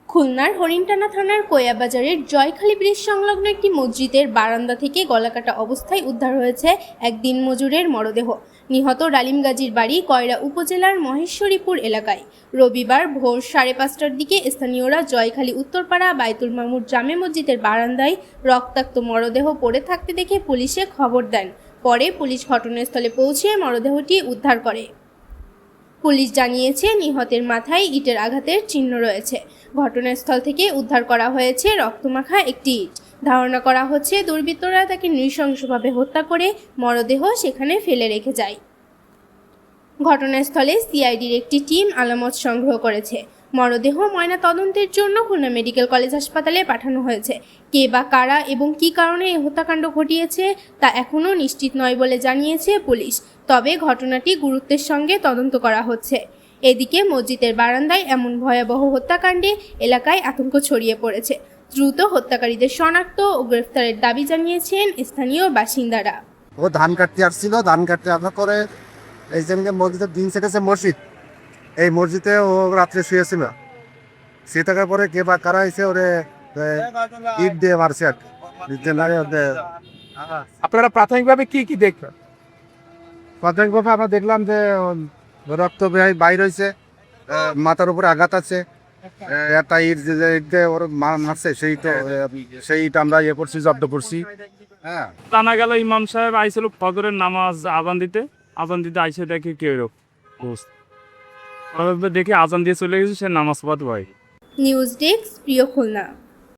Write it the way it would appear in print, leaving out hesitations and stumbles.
খুলনার হরিণটানা থানার কোয়াবাজারের জয়খালী ব্রিজ সংলগ্ন একটি মসজিদের বারান্দা থেকে গলাকাটা অবস্থায় উদ্ধার হয়েছে এক দিনমজুরের মরদেহ। নিহত ডালিম গাজীর বাড়ি কয়রা উপজেলার মহেশ্বরীপুর এলাকায়। রবিবার ভোর 5:30টার দিকে স্থানীয়রা জয়খালী উত্তরপাড়া বাইতুল মামুর জামে মসজিদের বারান্দায় রক্তাক্ত মরদেহ পড়ে থাকতে দেখে পুলিশে খবর দেন। পরে পুলিশ ঘটনাস্থলে পৌঁছে মরদেহটি উদ্ধার করে। পুলিশ জানিয়েছে, নিহতের মাথায় ইটের আঘাতের চিহ্ন রয়েছে। ঘটনাস্থল থেকে উদ্ধার করা হয়েছে রক্তমাখা একটি ইট। ধারণা করা হচ্ছে দুর্বৃত্তরা তাকে নৃশংসভাবে হত্যা করে মরদেহ সেখানে ফেলে রেখে যায়। ঘটনাস্থলে সিআইডির একটি টিম আলামত সংগ্রহ করেছে। মরদেহ ময়না তদন্তের জন্য খুলনা মেডিকেল কলেজ হাসপাতালে পাঠানো হয়েছে। কে বা কারা এবং কী কারণে এই হত্যাকাণ্ড ঘটিয়েছে তা এখনও নিশ্চিত নয় বলে জানিয়েছে পুলিশ। তবে ঘটনাটি গুরুত্বের সঙ্গে তদন্ত করা হচ্ছে। এদিকে মসজিদের বারান্দায় এমন ভয়াবহ হত্যাকাণ্ডে এলাকায় আতঙ্ক ছড়িয়ে পড়েছে। দ্রুত হত্যাকারীদের শনাক্ত ও গ্রেফতারের দাবি জানিয়েছেন স্থানীয় বাসিন্দারা। ও ধান কাটতে আসছিল, ধান কাটতে আসার পরে এই যে মসজিদের দিন সেটেছে মসজিদ, এই মসজিদে ও রাত্রে শুয়েছিল। শুয়ে থাকার পরে কে বা কারা এসে ওরে ইট দিয়ে মারছে আর কি। আপনারা প্রাথমিকভাবে কি কি দেখলেন? প্রাথমিকভাবে আমরা দেখলাম যে রক্ত বাইর হয়েছে, মাথার উপরে আঘাত আছে, একটা ইট দিয়ে ওর মারছে, সেই ইট আমরা করছি, জব্দ করছি। হ্যাঁ, জানা গেল ইমাম সাহেব আইছিল ফজরের নামাজ আজান দিতে আইসে দেখে কেউ দেখে আজান দিয়ে চলে গেছে, সে নামাজ পড়তে হয়। নিউজ ডেস্ক, প্রিয় খুলনা।